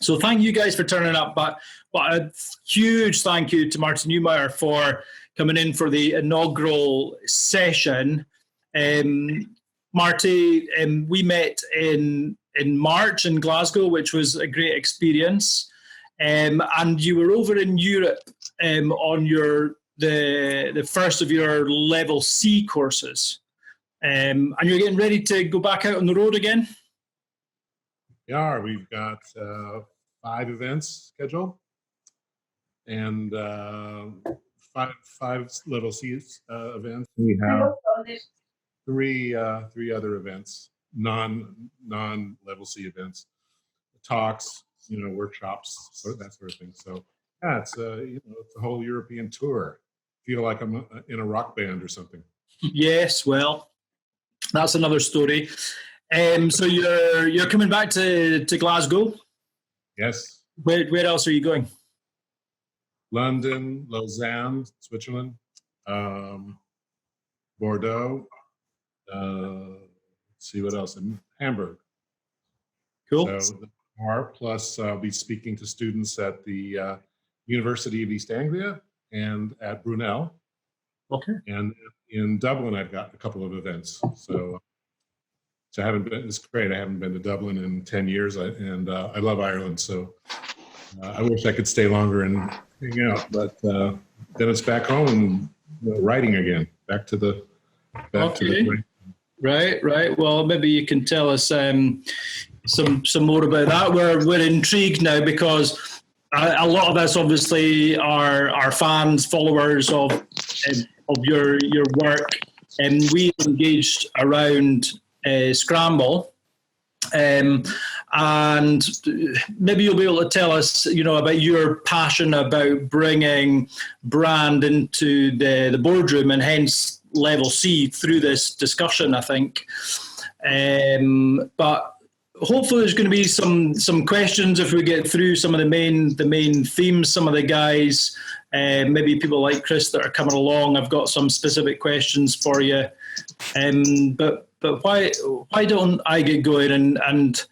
So thank you guys for turning up, but a huge thank you to Marty Neumeier for coming in for the inaugural session. Marty, we met in March in Glasgow, which was a great experience. And you were over in Europe on the first of your level C courses. And you're getting ready to go back out on the road again? We are. We've got 5 events scheduled and five level C events. We have three other events, non-level C events, talks, workshops, that sort of thing. So yeah, it's it's a whole European tour. Feel like I'm in a rock band or something. Yes, well, that's another story. So you're coming back to Glasgow? Yes. Where else are you going? London, Lausanne, Switzerland, Bordeaux. Let's see what else. In Hamburg. Cool. So plus I'll be speaking to students at the University of East Anglia and at Brunel. Okay. And in Dublin, I've got a couple of events. So I haven't been. It's great. I haven't been to Dublin in 10 years, and I love Ireland. So I wish I could stay longer and hang out. But then it's back home and writing again. Back to the. Right. Well, maybe you can tell us some more about that. We're intrigued now because a lot of us obviously are fans, followers of your work, and we engaged around Scramble, and maybe you'll be able to tell us, about your passion about bringing brand into the boardroom, and hence level C through this discussion, I think. But hopefully there's going to be some questions if we get through some of the main themes. Some of the guys, maybe people like Chris that are coming along, I've got some specific questions for you. But why don't I get going? And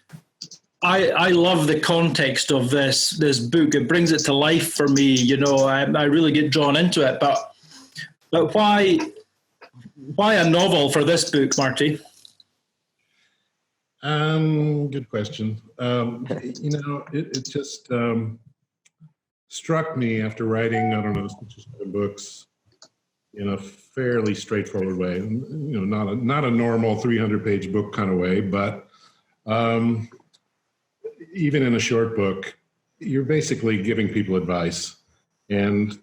I love the context of this book. It brings it to life for me. I really get drawn into it. But why a novel for this book, Marty? Good question. It just struck me after writing, 6 or 7 books in a fairly straightforward way. Not a normal 300-page book kind of way, but even in a short book, you're basically giving people advice. And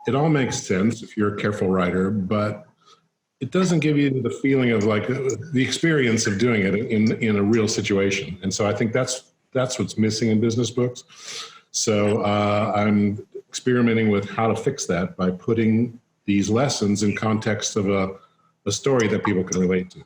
it all makes sense if you're a careful writer, but it doesn't give you the feeling of like the experience of doing it in a real situation. And so I think that's what's missing in business books. So I'm experimenting with how to fix that by putting these lessons in context of a story that people can relate to.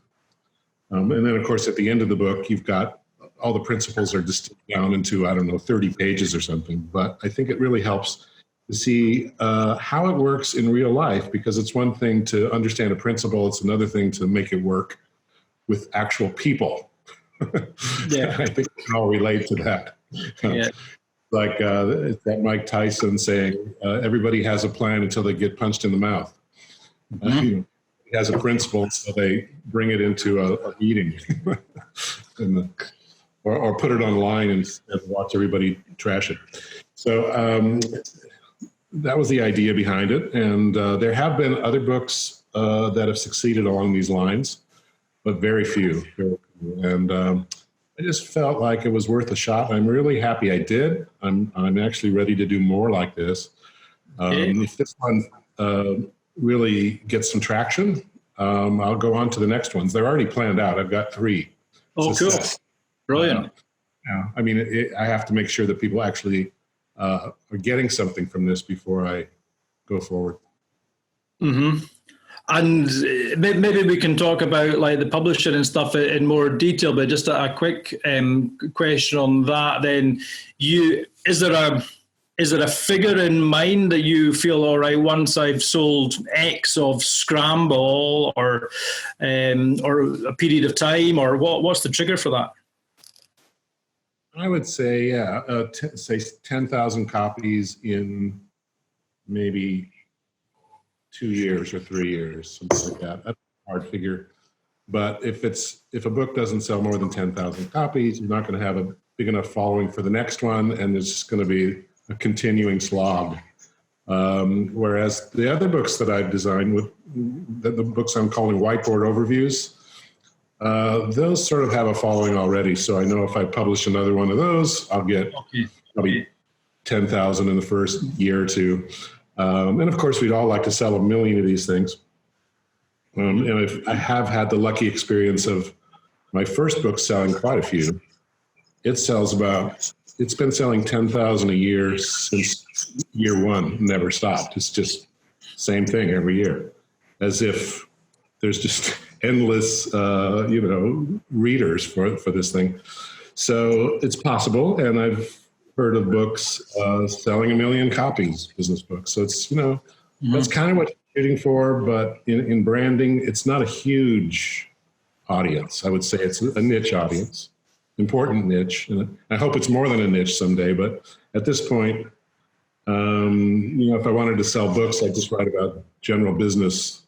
And then, of course, at the end of the book, you've got all the principles are distilled down into, 30 pages or something. But I think it really helps to see how it works in real life, because it's one thing to understand a principle. It's another thing to make it work with actual people. Yeah. I think we can all relate to that. Yeah. Like that Mike Tyson saying, everybody has a plan until they get punched in the mouth. Mm-hmm. He has a principle, so they bring it into a meeting or put it online and watch everybody trash it. So that was the idea behind it. And there have been other books that have succeeded along these lines, but very few. And I just felt like it was worth a shot. I'm really happy I did. I'm actually ready to do more like this. If this one really gets some traction, I'll go on to the next ones. They're already planned out. I've got 3. Oh, cool. Brilliant. I have to make sure that people actually are getting something from this before I go forward. Mm-hmm. And maybe we can talk about like the publishing and stuff in more detail, but just a quick question on that. Then, is there a figure in mind that you feel, all right, once I've sold X of Scramble, or a period of time, or what's the trigger for that? I would say, yeah, say 10,000 copies in maybe 2 years or 3 years, something like that. That's a hard figure. But if a book doesn't sell more than 10,000 copies, you're not going to have a big enough following for the next one, and it's just going to be a continuing slog. Whereas the other books that I've designed, with the books I'm calling whiteboard overviews, those sort of have a following already. So I know if I publish another one of those, I'll get probably 10,000 in the first year or two. And of course, we'd all like to sell 1 million of these things. And I have had the lucky experience of my first book selling quite a few. It's been selling 10,000 a year since year one, never stopped. It's just same thing every year, as if there's just endless, readers for this thing. So it's possible. And I've heard of books selling 1 million copies, business books. So it's, that's kind of what you're shooting for. But in branding, it's not a huge audience. I would say it's a niche audience, important niche. And I hope it's more than a niche someday. But at this point, if I wanted to sell books, I'd just write about general business.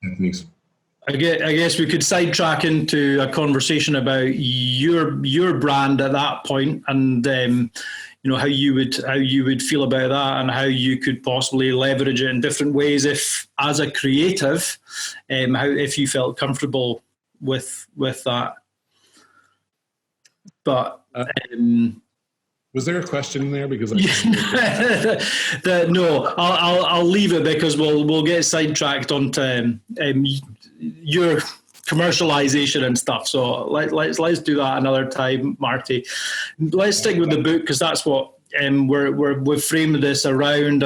Techniques. I guess we could sidetrack into a conversation about your brand at that point, and how you would feel about that, and how you could possibly leverage it in different ways, if as a creative, if you felt comfortable with that. But was there a question in there? Because no, I'll leave it, because we'll get sidetracked onto your commercialization and stuff. So let's do that another time, Marty. Let's stick with the book, because that's what we've framed this around,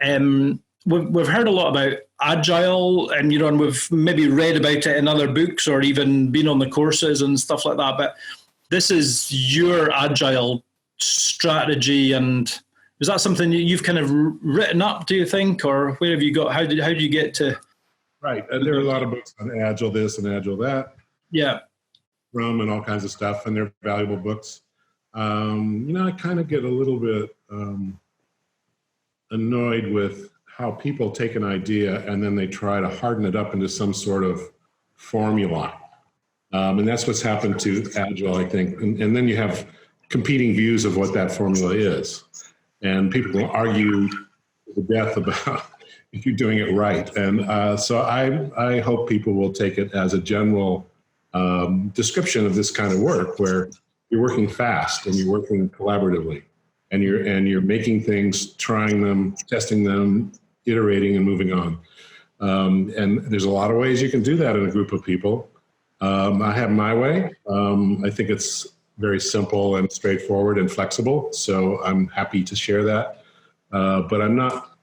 and we've heard a lot about agile, and and we've maybe read about it in other books or even been on the courses and stuff like that. But this is your agile strategy, and is that something you've kind of written up, do you think, or where have you got? How do you get to? Right, and there are a lot of books on agile this and agile that. Yeah, Scrum and all kinds of stuff, and they're valuable books. I kind of get a little bit annoyed with how people take an idea and then they try to harden it up into some sort of formula, and that's what's happened to agile, I think. And then you have competing views of what that formula is, and people will argue to death about if you're doing it right. And so I hope people will take it as a general description of this kind of work, where you're working fast and you're working collaboratively, and you're making things, trying them, testing them, iterating, and moving on. And there's a lot of ways you can do that in a group of people. I have my way. I think it's very simple and straightforward and flexible, so I'm happy to share that. But I'm not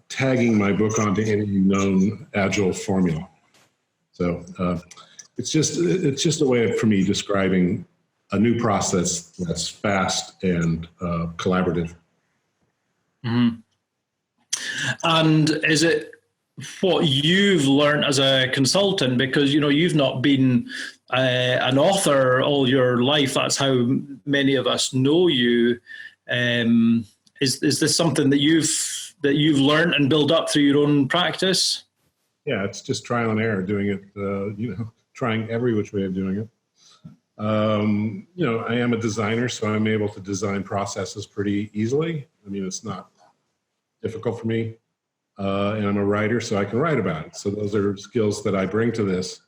tagging my book onto any known agile formula. So it's just a way for me describing a new process that's fast and collaborative. Mm-hmm. And is it what you've learned as a consultant? Because you've not been an author all your life. That's how many of us know you. Is this something that you've learned and built up through your own practice? Yeah, it's just trial and error, doing it. Trying every which way of doing it. I am a designer, so I'm able to design processes pretty easily. I mean, it's not difficult for me. And I'm a writer, so I can write about it. So those are skills that I bring to this.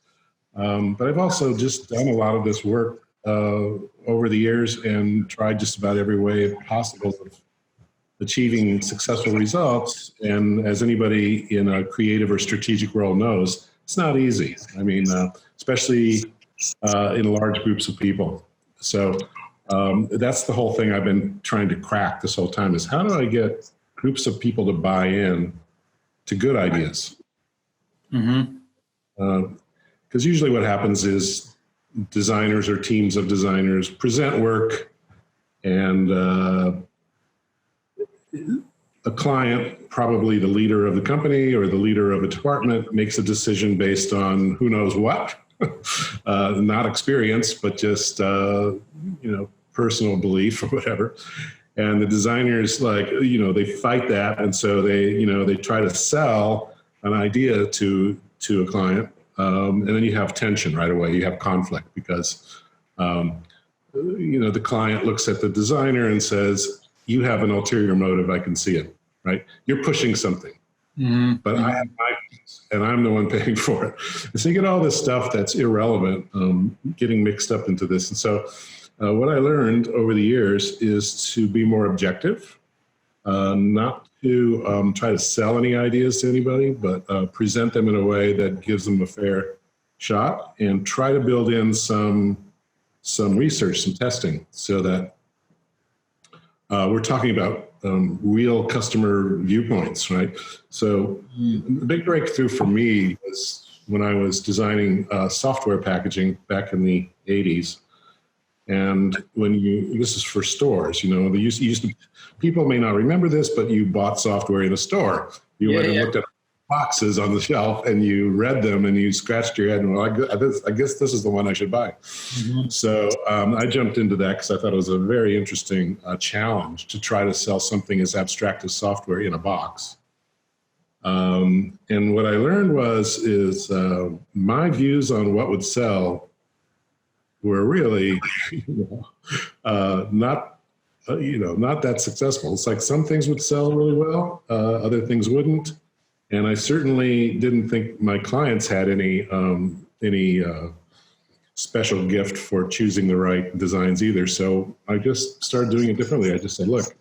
But I've also just done a lot of this work over the years and tried just about every way possible of achieving successful results. And as anybody in a creative or strategic role knows, it's not easy. I mean, especially in large groups of people. So that's the whole thing I've been trying to crack this whole time, is how do I get groups of people to buy in to good ideas? Because usually what happens is designers or teams of designers present work, and a client, probably the leader of the company or the leader of a department, makes a decision based on who knows what. not experience, but just, personal belief or whatever. And the designers, they fight that. And so they try to sell an idea to a client. And then you have tension right away. You have conflict because, the client looks at the designer and says, you have an ulterior motive. I can see it, right? You're pushing something, but I have my piece and I'm the one paying for it. And so you get all this stuff that's irrelevant, getting mixed up into this. And so what I learned over the years is to be more objective, not to try to sell any ideas to anybody, but present them in a way that gives them a fair shot, and try to build in some research, some testing, so that we're talking about real customer viewpoints, right? So the big breakthrough for me was when I was designing software packaging back in the 80s. And this is for stores, they used to, people may not remember this, but you bought software in a store. You went and looked at boxes on the shelf and you read them and you scratched your head and, well, I guess this is the one I should buy. So I jumped into that because I thought it was a very interesting challenge to try to sell something as abstract as software in a box. And what I learned is my views on what would sell were really not that successful. It's like some things would sell really well, other things wouldn't. And I certainly didn't think my clients had any special gift for choosing the right designs either. So I just started doing it differently. I just said, look,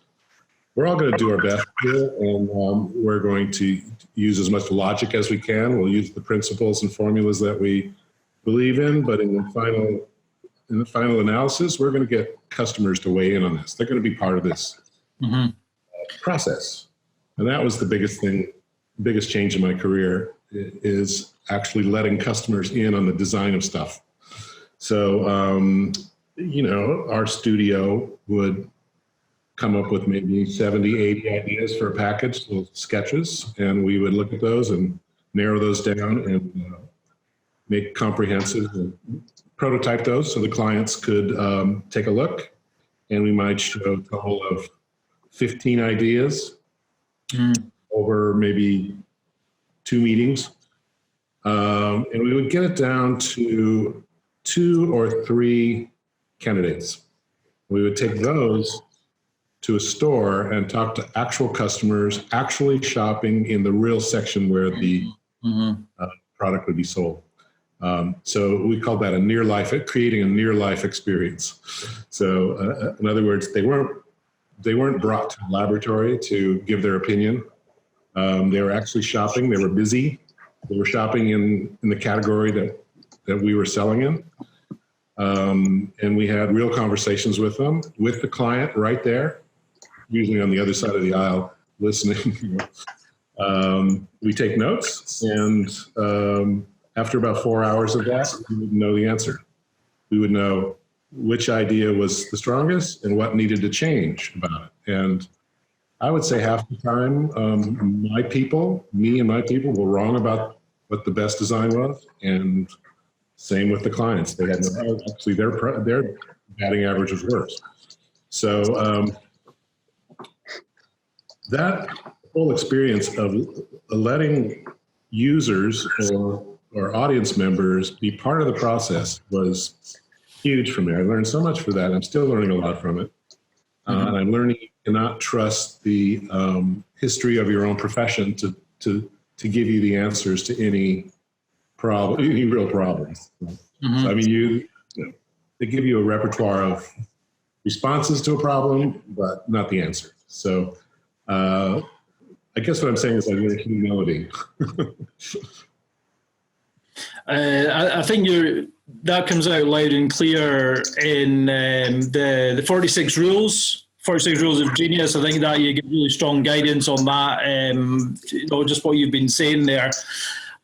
we're all going to do our best here, and we're going to use as much logic as we can. We'll use the principles and formulas that we believe in, but in the final analysis, we're going to get customers to weigh in on this. They're going to be part of this process. And that was the biggest change in my career, is actually letting customers in on the design of stuff. So, our studio would come up with maybe 70, 80 ideas for a package, little sketches, and we would look at those and narrow those down and make comprehensive and prototype those so the clients could take a look, and we might show a total of 15 ideas over maybe 2 meetings. And we would get it down to 2 or 3 candidates. We would take those to a store and talk to actual customers actually shopping in the real section where the product would be sold. So we called that creating a near life experience. So in other words, they weren't brought to the laboratory to give their opinion. They were actually shopping. They were busy. They were shopping in the category that we were selling in. And we had real conversations with them, with the client right there, usually on the other side of the aisle, listening. We take notes, and after about 4 hours of that, we would know the answer. We would know which idea was the strongest and what needed to change about it. And I would say half the time, me and my people were wrong about what the best design was, and same with the clients. They had actually their batting average was worse. So that whole experience of letting users or audience members be part of the process was huge for me. I learned so much for that. I'm still learning a lot from it. And I'm learning you cannot trust the history of your own profession to give you the answers to any real problems. So, I mean, they give you a repertoire of responses to a problem, but not the answer. So I guess what I'm saying is I learned humility. I think that comes out loud and clear in the 46 rules of genius. I think that you get really strong guidance on that, just what you've been saying there.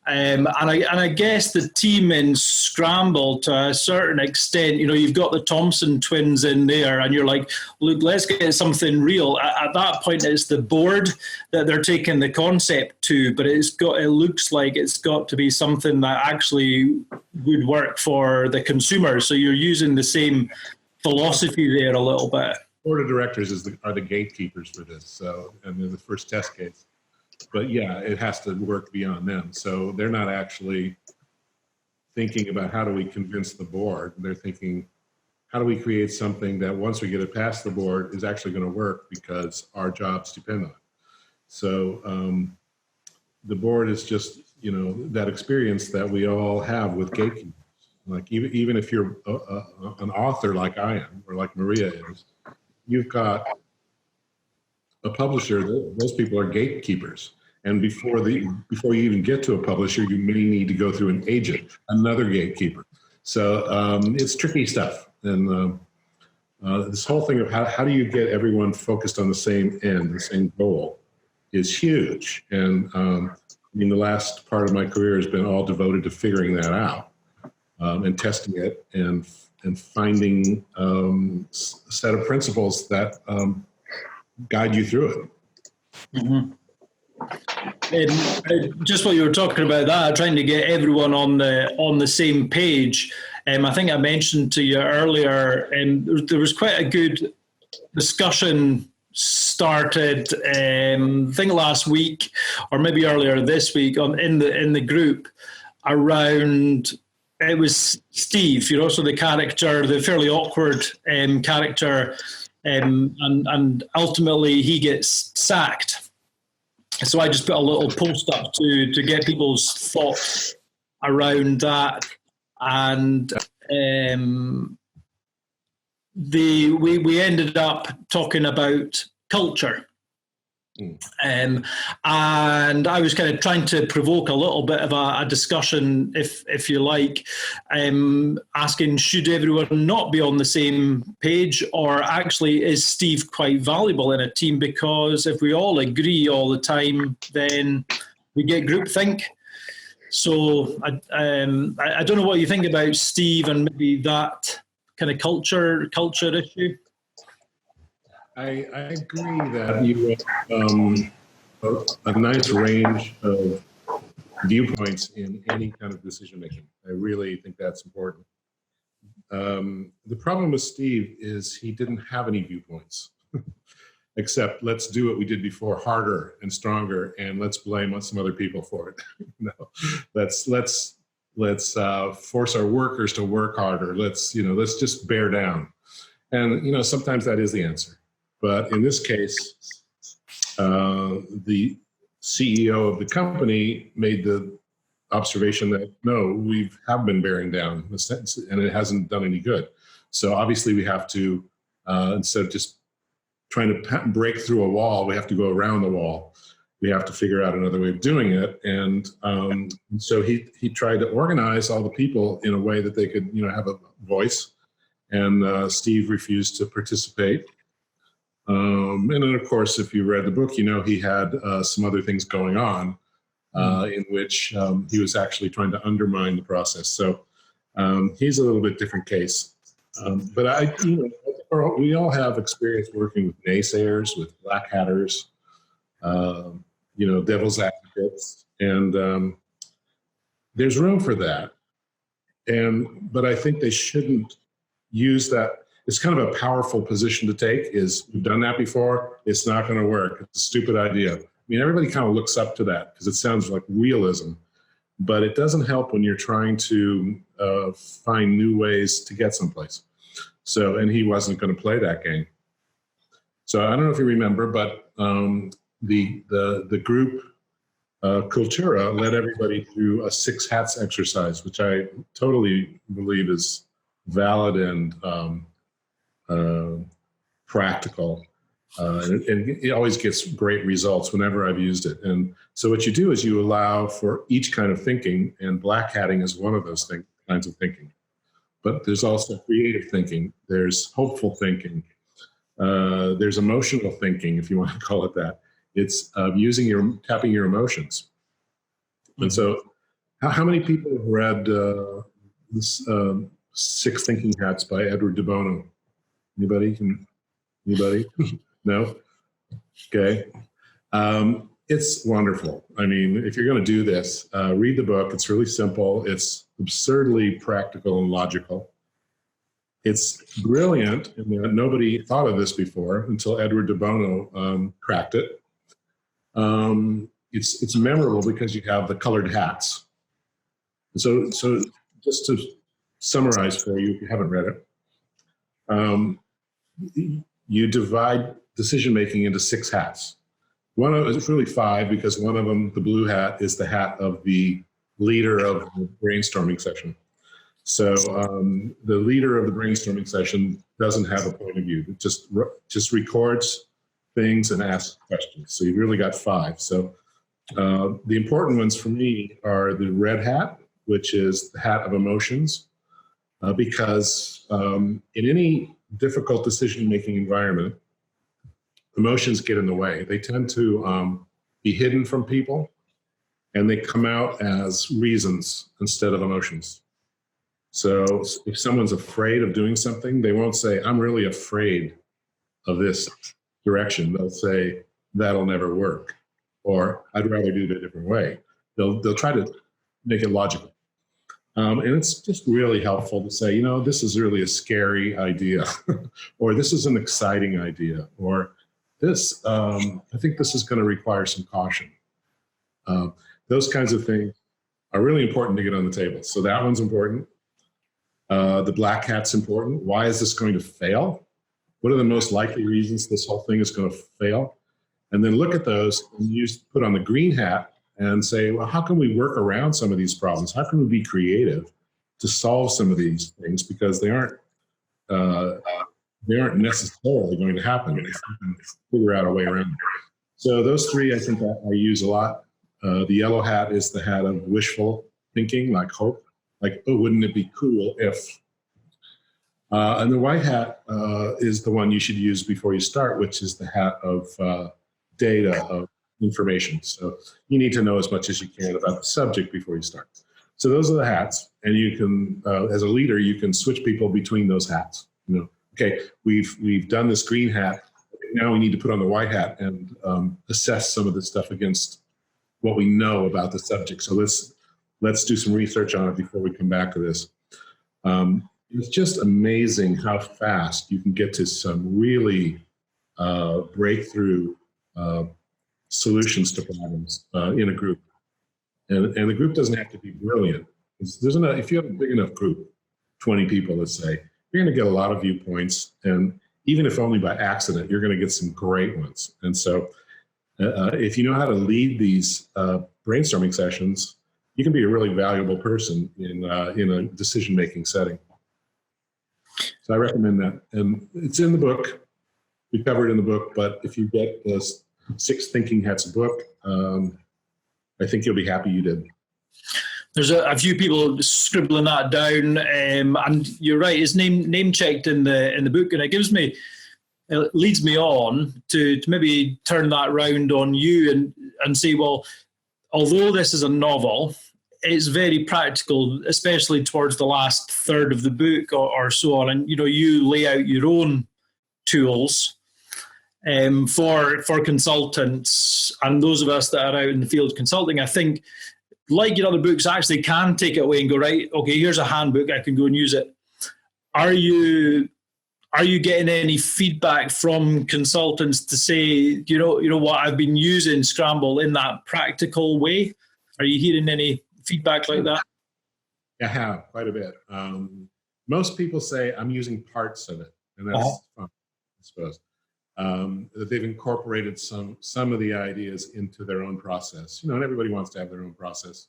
I guess the team in Scramble, to a certain extent, you've got the Thompson twins in there, and you're like, look, let's get something real. At that point, it's the board that they're taking the concept to, but it looks like it's got to be something that actually would work for the consumer. So you're using the same philosophy there a little bit. Board of directors are the gatekeepers for this. So, and they're the first test case. But yeah, it has to work beyond them. So they're not actually thinking about how do we convince the board. They're thinking, how do we create something that once we get it past the board is actually going to work because our jobs depend on it. So the board is just, that experience that we all have with gatekeepers. Like even if you're an author like I am, or like Maria is, you've got a publisher. Those people are gatekeepers, and before you even get to a publisher, you may need to go through an agent, another gatekeeper. So it's tricky stuff, and this whole thing of how do you get everyone focused on the same end, the same goal, is huge. And the last part of my career has been all devoted to figuring that out and testing it and finding a set of principles that guide you through it. Mm-hmm. And just what you were talking about that, trying to get everyone on the same page. I think I mentioned to you earlier, there was quite a good discussion started, I think last week or maybe earlier this week in the group around. It was Steve, so the character, the fairly awkward character, and ultimately he gets sacked. So I just put a little post up to get people's thoughts around that, and we ended up talking about culture. And I was kind of trying to provoke a little bit of a discussion, if you like, asking, should everyone not be on the same page, or actually is Steve quite valuable in a team? Because if we all agree all the time, then we get groupthink. So I don't know what you think about Steve and maybe that kind of culture issue. I agree that you have a nice range of viewpoints in any kind of decision making. I really think that's important. The problem with Steve is he didn't have any viewpoints, except let's do what we did before, harder and stronger, and let's blame some other people for it. Let's force our workers to work harder. Let's just bear down, and sometimes that is the answer. But in this case, the CEO of the company made the observation that, no, we have been bearing down, and it hasn't done any good. So obviously we have to, instead of just trying to break through a wall, we have to go around the wall. We have to figure out another way of doing it. And so he tried to organize all the people in a way that they could have a voice. And Steve refused to participate. And then, of course, if you read the book, he had some other things going on in which he was actually trying to undermine the process. So he's a little bit different case. But we all have experience working with naysayers, with black hatters, devil's advocates, and there's room for that. But I think they shouldn't use that. It's kind of a powerful position to take, is we've done that before, it's not going to work, it's a stupid idea. I mean, everybody kind of looks up to that because it sounds like realism, but it doesn't help when you're trying to find new ways to get someplace. So, and he wasn't going to play that game. So I don't know if you remember, but the group Cultura led everybody through a 6 hats exercise, which I totally believe is valid and practical, and it always gets great results whenever I've used it. And so what you do is you allow for each kind of thinking, and black hatting is one of those kinds of thinking. But there's also creative thinking, there's hopeful thinking, there's emotional thinking, if you want to call it that. It's tapping your emotions. And so How many people have read this Six Thinking Hats by Edward de Bono? Anybody? Anybody? No? Okay. It's wonderful. I mean, if you're going to do this, read the book. It's really simple. It's absurdly practical and logical. It's brilliant in that nobody thought of this before until Edward de Bono cracked it. It's memorable because you have the colored hats. So just to summarize for you, if you haven't read it, you divide decision-making into 6 hats. One of it's really 5 because one of them, the blue hat, is the hat of the leader of the brainstorming session. So the leader of the brainstorming session doesn't have a point of view. It just records things and asks questions. So you've really got 5. So the important ones for me are the red hat, which is the hat of emotions, because in any difficult decision-making environment, emotions get in the way. They tend to be hidden from people, and they come out as reasons instead of emotions. So if someone's afraid of doing something, they won't say, I'm really afraid of this direction. They'll say, that'll never work, or I'd rather do it a different way. They'll try to make it logical. And it's just really helpful to say, this is really a scary idea, or this is an exciting idea, or this, I think this is going to require some caution. Those kinds of things are really important to get on the table. So that one's important. The black hat's important. Why is this going to fail? What are the most likely reasons this whole thing is going to fail? And then look at those and put on the green hat and say, well, how can we work around some of these problems? How can we be creative to solve some of these things? Because they aren't necessarily going to happen. We can figure out a way around it. So those 3, I think I use a lot. The yellow hat is the hat of wishful thinking, like hope. Like, oh, wouldn't it be cool if? And the white hat is the one you should use before you start, which is the hat of data, of information. So you need to know as much as you can about the subject before you start. So those are the hats, and you can, as a leader, you can switch people between those hats. Okay, we've done this green hat. Now we need to put on the white hat and assess some of this stuff against what we know about the subject. So let's do some research on it before we come back to this. It's just amazing how fast you can get to some really breakthrough solutions to problems in a group. And the group doesn't have to be brilliant. If you have a big enough group, 20 people, let's say, you're going to get a lot of viewpoints. And even if only by accident, you're going to get some great ones. And so if you know how to lead these brainstorming sessions, you can be a really valuable person in a decision-making setting. So I recommend that. And it's in the book. We cover it in the book. But if you get the Six Thinking Hats book, I think you'll be happy you did. There's a few people scribbling that down, and you're right. It's name checked in the book, and it leads me on to maybe turn that round on you and say, well, although this is a novel, it's very practical, especially towards the last third of the book or so on. And you lay out your own tools for consultants and those of us that are out in the field consulting. I think, like your other books, actually can take it away and go, right, okay, here's a handbook, I can go and use it. Are you getting any feedback from consultants to say, you know what, I've been using Scramble in that practical way? Are you hearing any feedback like that? I have quite a bit. Most people say I'm using parts of it, and that's fun, I suppose. That they've incorporated some of the ideas into their own process. And everybody wants to have their own process.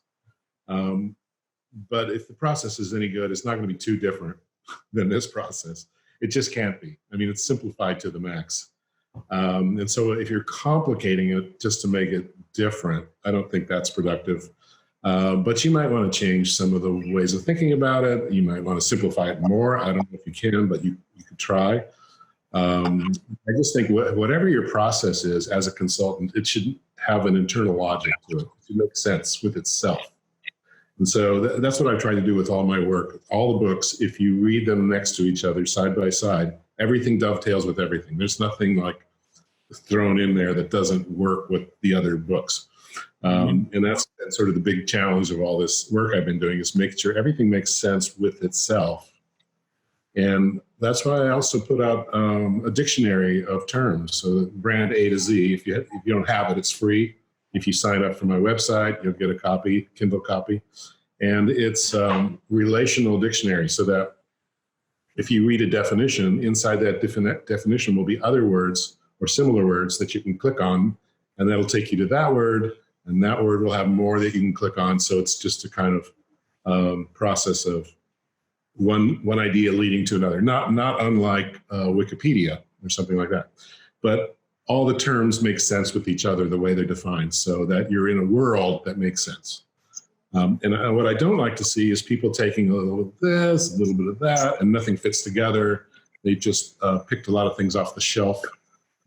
But if the process is any good, it's not going to be too different than this process. It just can't be. I mean, it's simplified to the max. And so if you're complicating it just to make it different, I don't think that's productive. But you might want to change some of the ways of thinking about it. You might want to simplify it more. I don't know if you can, but you could try. I just think whatever your process is as a consultant, it should have an internal logic to it. It should make sense with itself. And so that's what I've tried to do with all my work. All the books, if you read them next to each other, side by side, everything dovetails with everything. There's nothing like thrown in there that doesn't work with the other books. And that's sort of the big challenge of all this work I've been doing, is making sure everything makes sense with itself. And that's why I also put out a dictionary of terms. So Brand A to Z, if you don't have it, it's free. If you sign up for my website, you'll get a copy, Kindle copy. And it's relational dictionary, so that if you read a definition, inside that definition will be other words or similar words that you can click on, and that'll take you to that word, and that word will have more that you can click on. So it's just a kind of process of one idea leading to another, not unlike Wikipedia or something like that. But all the terms make sense with each other the way they're defined, so that you're in a world that makes sense. And what I don't like to see is people taking a little of this, a little bit of that, and nothing fits together. They just picked a lot of things off the shelf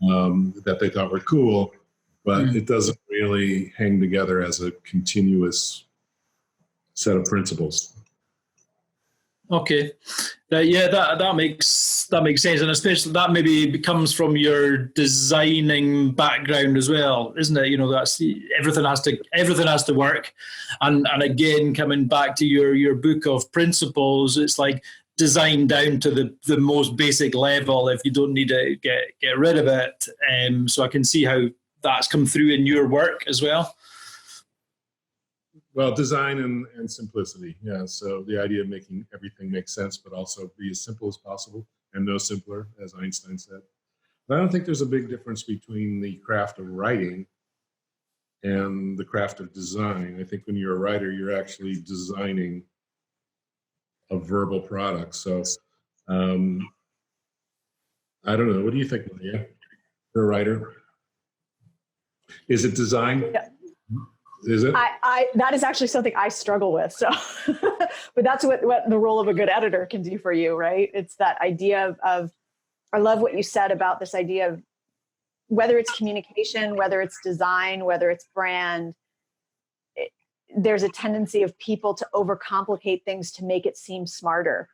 that they thought were cool, but it doesn't really hang together as a continuous set of principles. Okay, yeah, that makes sense, and especially that maybe comes from your designing background as well, isn't it? You know, that's everything has to work, and again, coming back to your book of principles, it's like design down to the most basic level. If you don't need to get rid of it, so I can see how that's come through in your work as well. Well, design and simplicity. Yeah. So the idea of making everything make sense, but also be as simple as possible, and no simpler, as Einstein said. But I don't think there's a big difference between the craft of writing and the craft of design. I think when you're a writer, you're actually designing a verbal product. So I don't know. What do you think, Maria? You're a writer. Is it design? Yeah. Is it? That is actually something I struggle with. So, but that's what the role of a good editor can do for you, right? It's that idea of I love what you said about this idea of whether it's communication, whether it's design, whether it's brand, there's a tendency of people to overcomplicate things to make it seem smarter.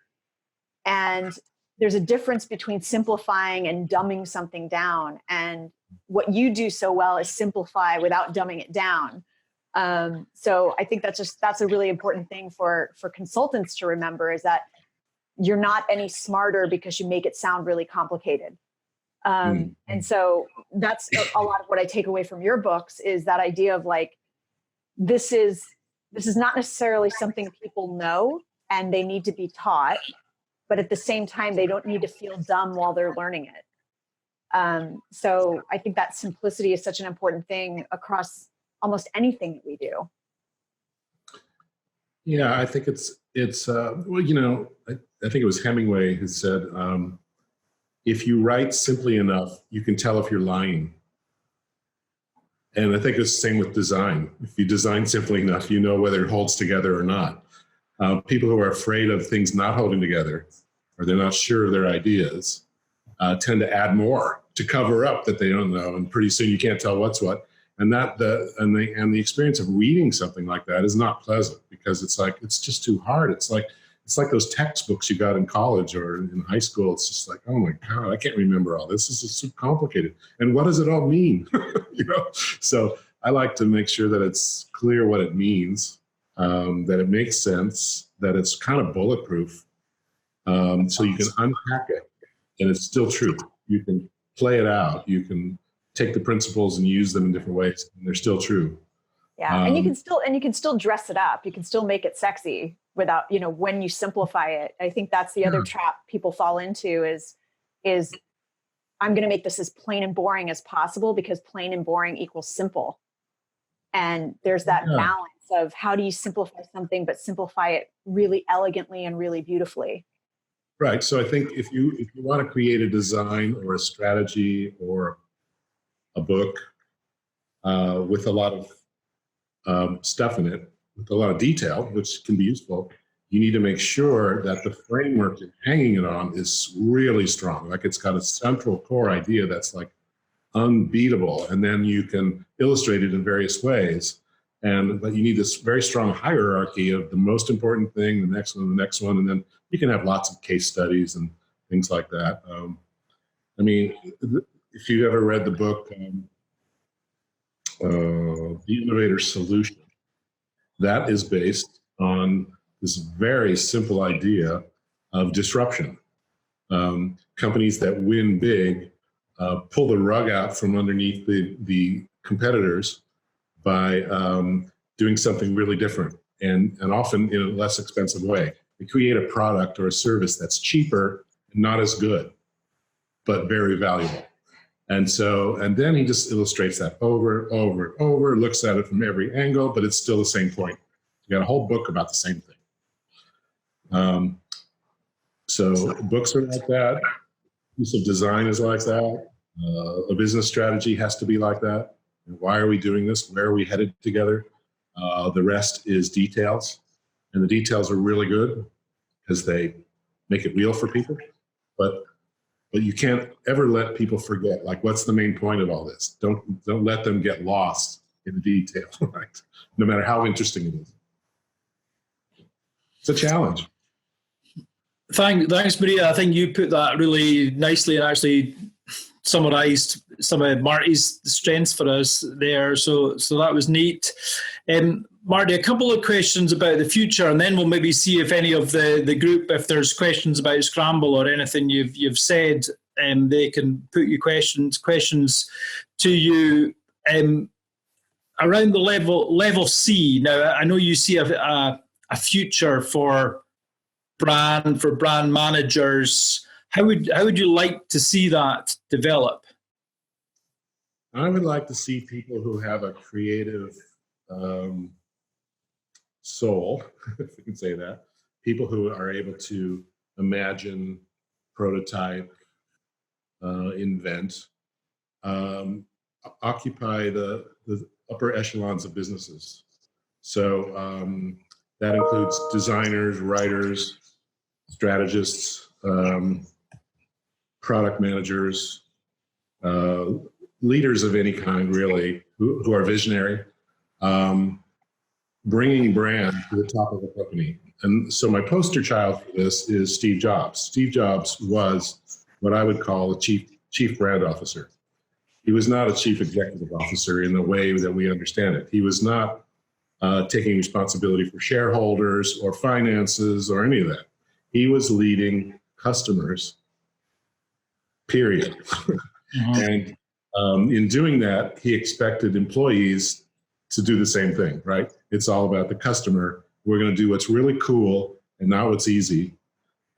And there's a difference between simplifying and dumbing something down. And what you do so well is simplify without dumbing it down. So I think that's a really important thing for consultants to remember, is that you're not any smarter because you make it sound really complicated. And so that's a lot of what I take away from your books, is that idea of like, this is not necessarily something people know and they need to be taught, but at the same time, they don't need to feel dumb while they're learning it. So I think that simplicity is such an important thing across almost anything that we do. Yeah, I think it's well, you know, I think it was Hemingway who said, if you write simply enough, you can tell if you're lying. And I think it's the same with design. If you design simply enough, you know whether it holds together or not. People who are afraid of things not holding together, or they're not sure of their ideas, tend to add more to cover up that they don't know, and pretty soon you can't tell what's what. And the experience of reading something like that is not pleasant, because it's just too hard. It's like those textbooks you got in college or in high school. It's just like, oh my God, I can't remember all this. This is so complicated. And what does it all mean? You know? So I like to make sure that it's clear what it means, that it makes sense, that it's kind of bulletproof, so you can unpack it and it's still true. You can play it out. You can take the principles and use them in different ways, and they're still true. Yeah, and you can still dress it up. You can still make it sexy without, you know, when you simplify it. I think that's the other trap people fall into is I'm going to make this as plain and boring as possible, because plain and boring equals simple. And there's that balance of how do you simplify something, but simplify it really elegantly and really beautifully. Right. So I think if you want to create a design or a strategy or a book with a lot of stuff in it, with a lot of detail, which can be useful, you need to make sure that the framework you're hanging it on is really strong. Like it's got a central core idea that's like unbeatable. And then you can illustrate it in various ways. But you need this very strong hierarchy of the most important thing, the next one, and then you can have lots of case studies and things like that. I mean, if you ever read the book, The Innovator Solution, that is based on this very simple idea of disruption. Companies that win big pull the rug out from underneath the competitors by doing something really different and often in a less expensive way. They create a product or a service that's cheaper and not as good, but very valuable. And then he just illustrates that over and over and over, looks at it from every angle, but it's still the same point. You got a whole book about the same thing. So books are like that. Piece of design is like that. A business strategy has to be like that. Why are we doing this? Where are we headed together? The rest is details. And the details are really good because they make it real for people. But you can't ever let people forget, like, what's the main point of all this? Don't let them get lost in the detail, right? No matter how interesting it is. It's a challenge. Thanks, Maria. I think you put that really nicely and actually summarized some of Marty's strengths for us there. So that was neat. Marty, a couple of questions about the future, and then we'll maybe see if any of the group, if there's questions about Scramble or anything you've said, they can put you questions to you around the level C. Now, I know you see a future for brand managers. How would you like to see that develop? I would like to see people who have a creative soul, if we can say that. People who are able to imagine, prototype, invent, occupy the upper echelons of businesses. So that includes designers, writers, strategists, product managers, leaders of any kind, really, who are visionary, bringing brand to the top of the company. And so my poster child for this is Steve Jobs. Steve Jobs was what I would call a chief brand officer. He was not a chief executive officer in the way that we understand it. He was not taking responsibility for shareholders or finances or any of that. He was leading customers, period. And in doing that, he expected employees to do the same thing, right? It's all about the customer. We're going to do what's really cool and not what's easy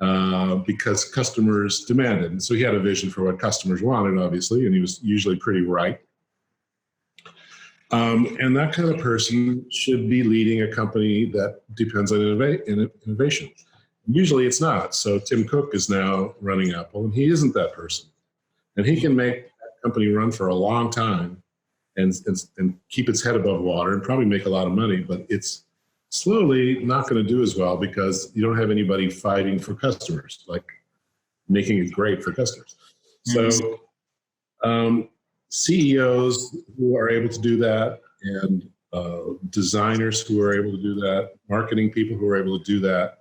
because customers demanded. And so he had a vision for what customers wanted, obviously, and he was usually pretty right. And that kind of person should be leading a company that depends on innovation. Usually it's not. So Tim Cook is now running Apple, and he isn't that person. And he can make that company run for a long time and keep its head above water and probably make a lot of money, but it's slowly not going to do as well because you don't have anybody fighting for customers, like making it great for customers. So CEOs who are able to do that, and designers who are able to do that, marketing people who are able to do that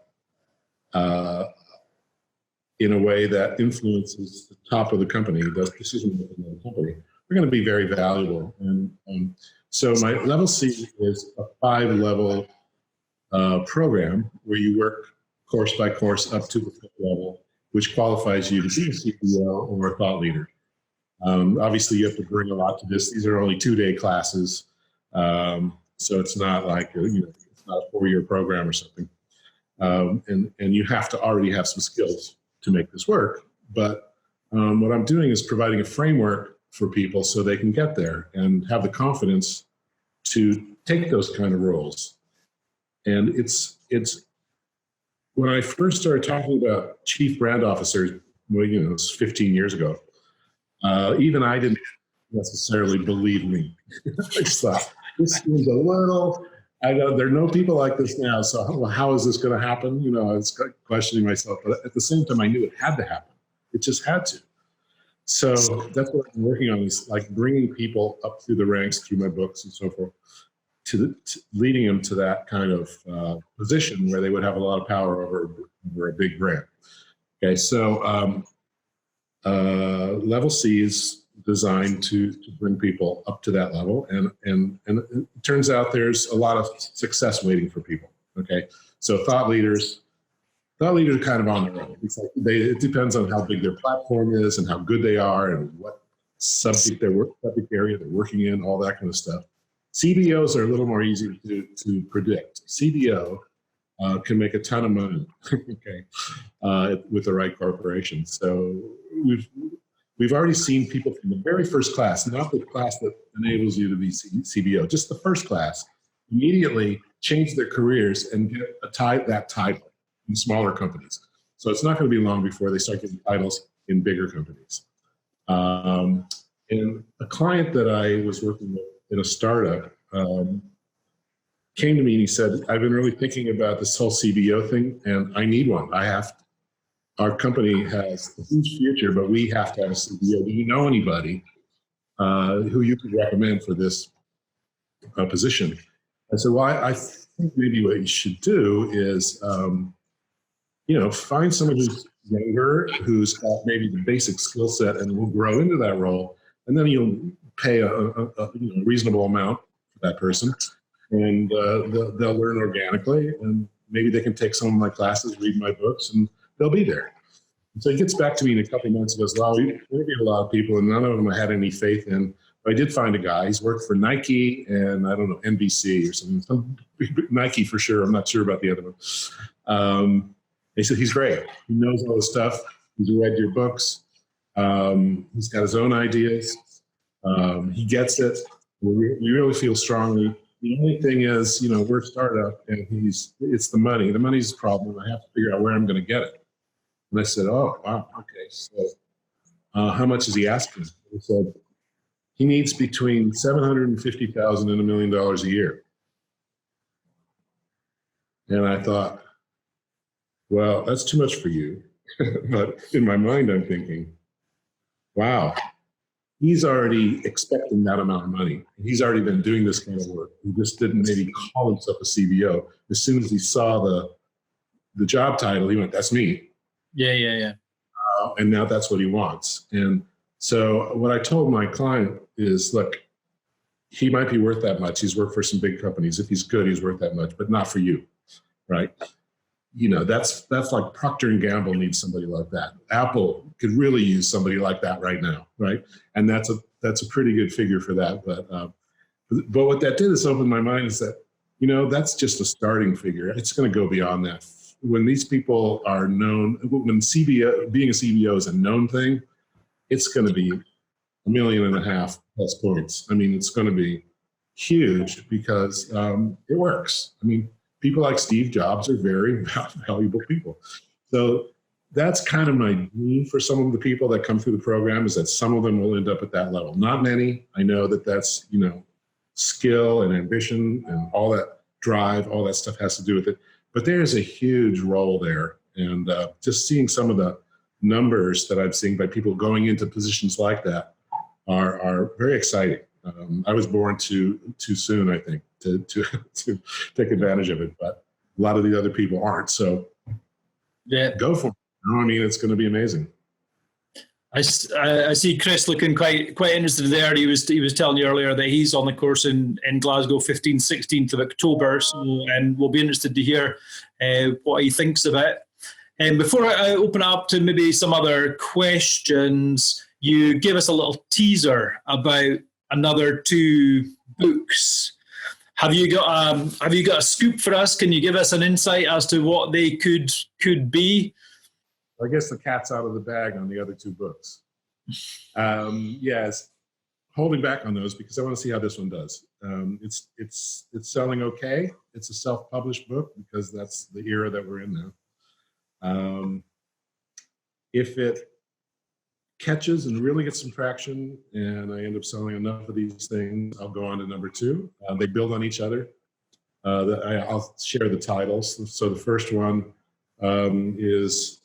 in a way that influences the top of the company, the decision making of the company, are going to be very valuable. And so my level C is a 5-level program where you work course by course up to the 5th level, which qualifies you to be a CEO or a thought leader. Obviously, you have to bring a lot to this. These are only 2-day classes, so it's not like it's not a 4-year program or something. And you have to already have some skills to make this work. But what I'm doing is providing a framework for people so they can get there and have the confidence to take those kind of roles. And it's when I first started talking about chief brand officers, well, it was 15 years ago. Even I didn't necessarily believe me. I just thought, this seems a little, I know there are no people like this now, so how is this going to happen? I was questioning myself, but at the same time, I knew it had to happen. It just had to. So that's what I'm working on, is like bringing people up through the ranks through my books and so forth leading them to that kind of position where they would have a lot of power over a big brand. Okay, so level C is designed to bring people up to that level, and it turns out there's a lot of success waiting for people. Okay, so thought leaders are kind of on their own. It's like it depends on how big their platform is and how good they are and what subject area they're working in, all that kind of stuff. CBOs are a little more easy to predict. CBO can make a ton of money, okay, with the right corporation. So we've already seen people from the very first class, not the class that enables you to be CBO, just the first class, immediately change their careers and get that title in smaller companies. So it's not going to be long before they start getting titles in bigger companies. And a client that I was working with in a startup came to me and he said, I've been really thinking about this whole CBO thing, and I need one. Our company has a huge future, but we have to have a CBO. Do you know anybody who you could recommend for this position? I said, well, I think maybe what you should do is, find someone who's younger, who's got maybe the basic skill set and will grow into that role. And then you'll pay a reasonable amount for that person, and they'll learn organically, and maybe they can take some of my classes, read my books, and they'll be there. And so he gets back to me in a couple of months and goes, well, we interviewed a lot of people, and none of them I had any faith in. But I did find a guy. He's worked for Nike and, I don't know, NBC or something. Nike for sure. I'm not sure about the other one. He said, he's great. He knows all the stuff. He's read your books. He's got his own ideas. He gets it. We really feel strongly. The only thing is, we're a startup, and it's the money. The money's the problem. I have to figure out where I'm going to get it. And I said, oh, wow, okay. So how much is he asking? He said, he needs between $750,000 and $1 million a year. And I thought, well, that's too much for you. But in my mind, I'm thinking, wow, he's already expecting that amount of money. He's already been doing this kind of work. He just didn't maybe call himself a CBO. As soon as he saw the job title, he went, that's me. Yeah. And now that's what he wants. And so what I told my client is, look, he might be worth that much. He's worked for some big companies. If he's good, he's worth that much, but not for you, right? That's like Procter & Gamble needs somebody like that. Apple could really use somebody like that right now, right? And that's a pretty good figure for that. But what that did is open my mind is that, that's just a starting figure. It's going to go beyond that. When these people are known, when being a CBO is a known thing, it's going to be $1.5 million plus points. I mean, it's going to be huge because it works. I mean, people like Steve Jobs are very valuable people. So that's kind of my dream for some of the people that come through the program, is that some of them will end up at that level. Not many. I know that's, skill and ambition and all that drive, all that stuff has to do with it. But there's a huge role there. And just seeing some of the numbers that I'm seeing by people going into positions like that are very exciting. I was born too soon, I think, to take advantage of it, but a lot of the other people aren't. So yeah, go for it. I mean, it's going to be amazing. I see Chris looking quite interested there. He was telling you earlier that he's on the course in Glasgow, 15th, 16th of October. So, and we'll be interested to hear what he thinks of it. And before I open up to maybe some other questions, you gave us a little teaser about another 2 books. Have you got a scoop for us? Can you give us an insight as to what they could be? I guess the cat's out of the bag on the other 2 books. Yes, holding back on those because I want to see how this one does. It's selling okay. It's a self-published book because that's the era that we're in now. If it catches and really gets some traction and I end up selling enough of these things, I'll go on to number 2. They build on each other. I'll share the titles. So the first one is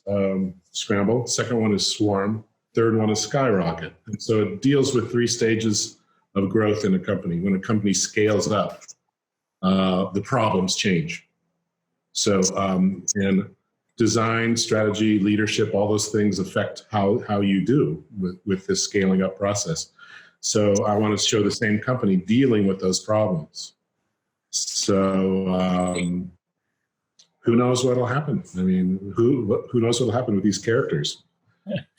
Scramble. Second one is Swarm. Third one is Skyrocket. And so it deals with 3 stages of growth in a company. When a company scales up, the problems change. So, and design, strategy, leadership, all those things affect how you do with this scaling up process. So I want to show the same company dealing with those problems. So who knows what will happen? I mean, who knows what will happen with these characters?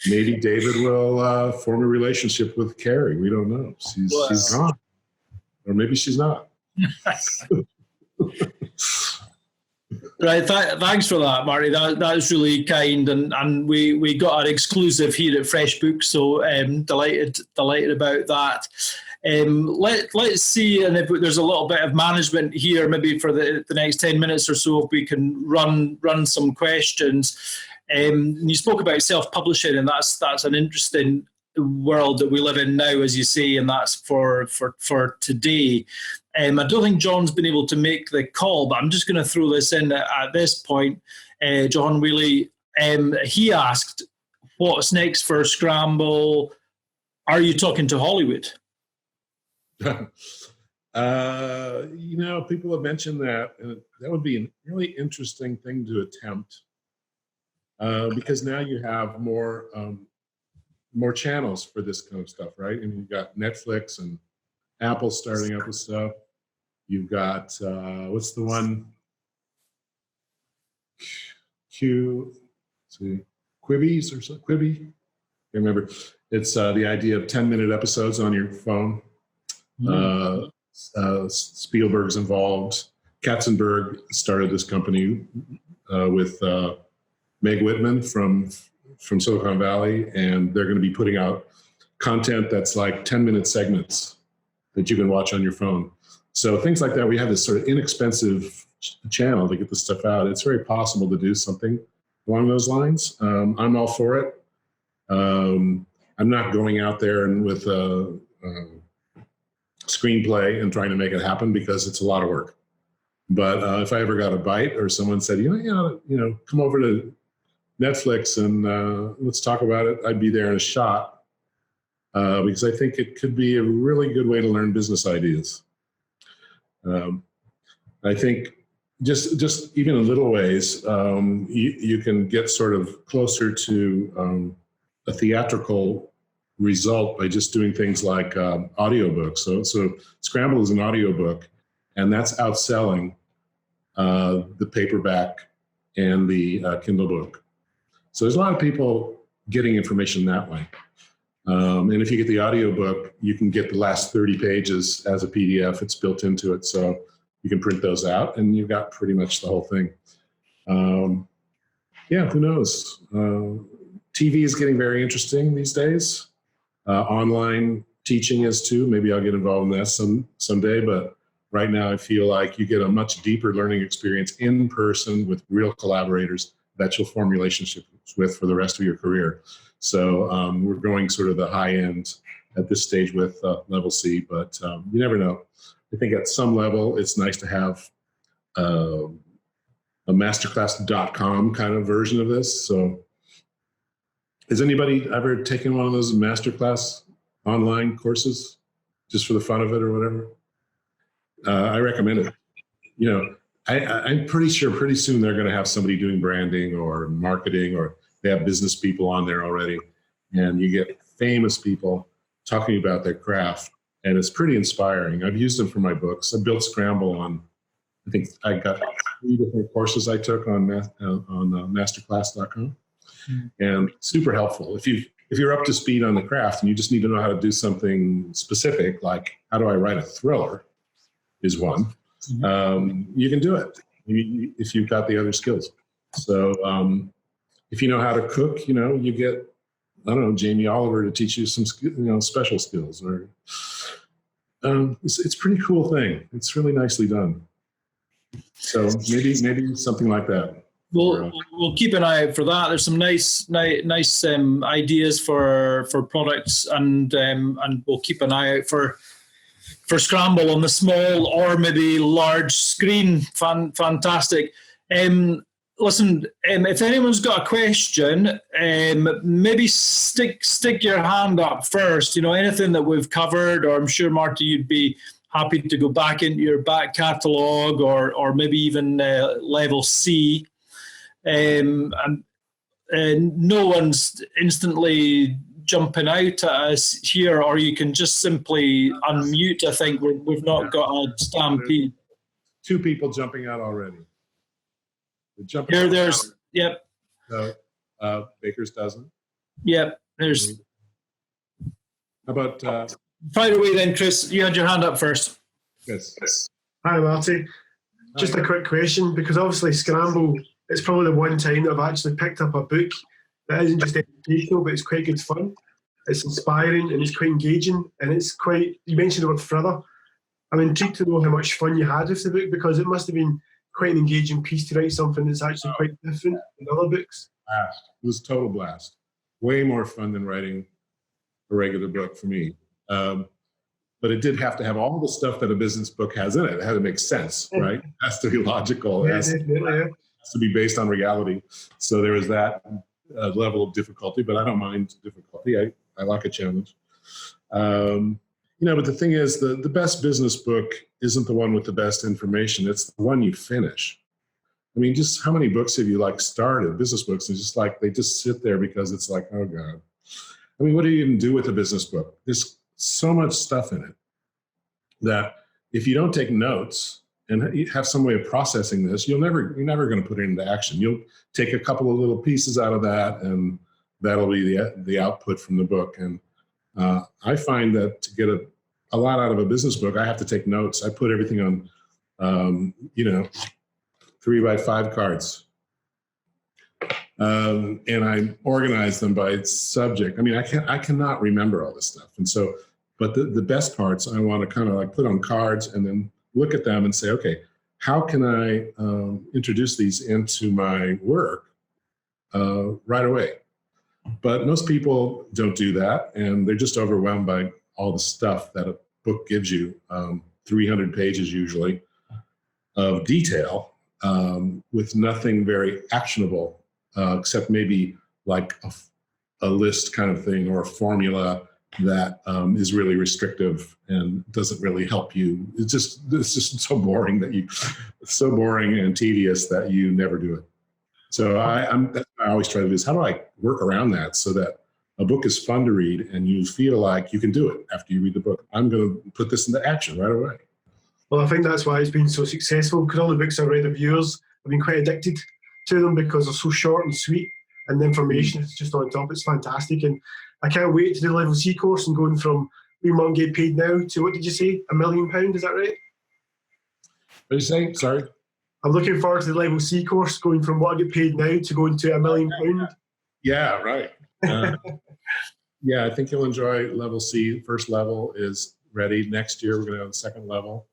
Maybe David will form a relationship with Carrie. We don't know. She's gone. Or maybe she's not. Right, thanks for that, Marty. That's really kind, and we got our exclusive here at Frejz Books, so delighted about that. Let's see, and if there's a little bit of management here, maybe for the next 10 minutes or so, if we can run some questions. You spoke about self-publishing, and that's an interesting world that we live in now, as you say, and that's for today. I don't think John's been able to make the call, but I'm just going to throw this in at this point. John Wheely, he asked, what's next for Scramble? Are you talking to Hollywood? People have mentioned that, and that would be a really interesting thing to attempt, because now you have more channels for this kind of stuff, right? And you've got Netflix and Apple starting up with stuff. You've got what's the one? Quibi's or something? Quibi? I can't remember. It's the idea of 10-minute episodes on your phone. Spielberg's involved. Katzenberg started this company with Meg Whitman from Silicon Valley, and they're going to be putting out content that's like 10-minute segments that you can watch on your phone. So things like that, we have this sort of inexpensive channel to get this stuff out. It's very possible to do something along those lines. I'm all for it. I'm not going out there and with a screenplay and trying to make it happen, because it's a lot of work. But if I ever got a bite, or someone said, come over to Netflix and let's talk about it, I'd be there in a shot, because I think it could be a really good way to learn business ideas. I think just even in little ways, you can get sort of closer to a theatrical result by just doing things like audiobooks. So Scramble is an audiobook, and that's outselling the paperback and the Kindle book. So there's a lot of people getting information that way. And if you get the audiobook, you can get the last 30 pages as a PDF. It's built into it. So you can print those out, and you've got pretty much the whole thing. Who knows? TV is getting very interesting these days. Online teaching is too. Maybe I'll get involved in that someday. But right now, I feel like you get a much deeper learning experience in person with real collaborators that you'll form relationships with for the rest of your career. So we're going sort of the high end at this stage with level C, but you never know. I think at some level, it's nice to have a masterclass.com kind of version of this. So has anybody ever taken one of those masterclass online courses just for the fun of it or whatever? I recommend it. I'm pretty sure pretty soon they're going to have somebody doing branding or marketing, or they have business people on there already, and you get famous people talking about their craft, and it's pretty inspiring. I've used them for my books. I built Scramble on, I think I got 3 different courses I took on masterclass.com, and super helpful. If you're up to speed on the craft and you just need to know how to do something specific, like how do I write a thriller is one, you can do it if you've got the other skills. So if you know how to cook, you get, I don't know, Jamie Oliver to teach you some, special skills, or it's a pretty cool thing. It's really nicely done. So maybe something like that. We'll keep an eye out for that. There's some nice ideas for products, and we'll keep an eye out for Scramble on the small or maybe large screen. Fantastic. Listen, if anyone's got a question, maybe stick your hand up first. Anything that we've covered, or I'm sure, Marty, you'd be happy to go back into your back catalogue or maybe even level C. And no one's instantly jumping out at us here, or you can just simply unmute. I think we've not got a stampede. 2 people jumping out already. Here, there's, yep. Baker's doesn't. Yep, there's. How about... Fire away then, Chris. You had your hand up first. Yes. Hi, Marty. Just a quick question, because obviously Scramble, it's probably the one time that I've actually picked up a book that isn't just educational, but it's quite good fun. It's inspiring and it's quite engaging, and it's quite, you mentioned the word thriller. I'm intrigued to know how much fun you had with the book, because it must have been quite an engaging piece to write something that's actually quite different than other books. It was a total blast. Way more fun than writing a regular book for me. But it did have to have all the stuff that a business book has in it. It had to make sense, right? It has to be logical. It has to be based on reality. So there was that level of difficulty, but I don't mind difficulty. I like a challenge. But the thing is, the best business book isn't the one with the best information. It's the one you finish. I mean, just how many books have you started, business books, and just they just sit there because it's like, oh God. I mean, what do you even do with a business book? There's so much stuff in it that if you don't take notes and have some way of processing this, you're never going to put it into action. You'll take a couple of little pieces out of that, and that'll be the output from the book. And I find that to get a lot out of a business book, I have to take notes. I put everything on, 3x5 cards. And I organize them by subject. I mean, I cannot remember all this stuff. And so, but the best parts I want to kind of put on cards and then look at them and say, okay, how can I introduce these into my work right away? But most people don't do that, and they're just overwhelmed by all the stuff that a book gives you, 300 pages usually of detail, with nothing very actionable, except maybe a list kind of thing or a formula that is really restrictive and doesn't really help you. It's just so boring so boring and tedious that you never do it. So that's what I always try to do is how do I work around that so that a book is fun to read and you feel like you can do it after you read the book. I'm going to put this into action right away. Well, I think that's why it's been so successful, because all the books I've read of yours, I've been quite addicted to them because they're so short and sweet, and the information is just on top. It's fantastic, and I can't wait to do the level C course and going from we won't get paid now to, what did you say, £1 million? Is that right? What did you say? Sorry. I'm looking forward to the level C course, going from what I get paid now to going to £1 million. Yeah, right. Yeah, I think you'll enjoy level C. First level is ready. Next year, we're going to have the second level.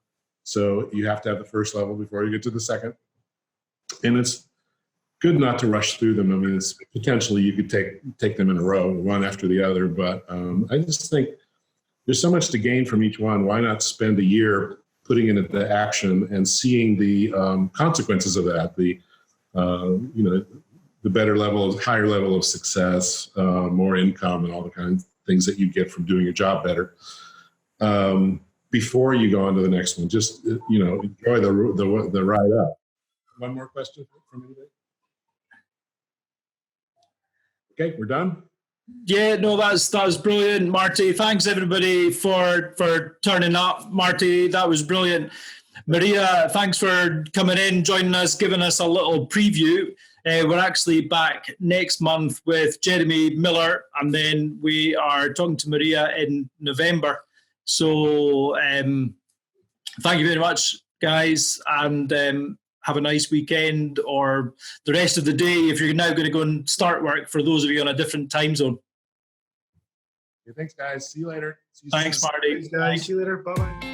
So you have to have the first level before you get to the second. And it's good not to rush through them. I mean, it's potentially you could take them in a row, one after the other. But I just think there's so much to gain from each one. Why not spend a year putting it into action and seeing the consequences of that, the better level, higher level of success, more income, and all the kinds of things that you get from doing your job better. Before you go on to the next one, just enjoy the ride up. One more question from anybody? Okay, we're done. Yeah, no, that was brilliant, Marty. Thanks everybody for turning up. Marty, that was brilliant. Maria, thanks for coming in, joining us, giving us a little preview. We're actually back next month with Jeremy Miller, and then we are talking to Maria in November. So thank you very much, guys, and have a nice weekend or the rest of the day if you're now going to go and start work, for those of you on a different time zone. Okay, thanks, guys. See you later. Thanks, Marty. Thanks, guys. See you later. Bye-bye.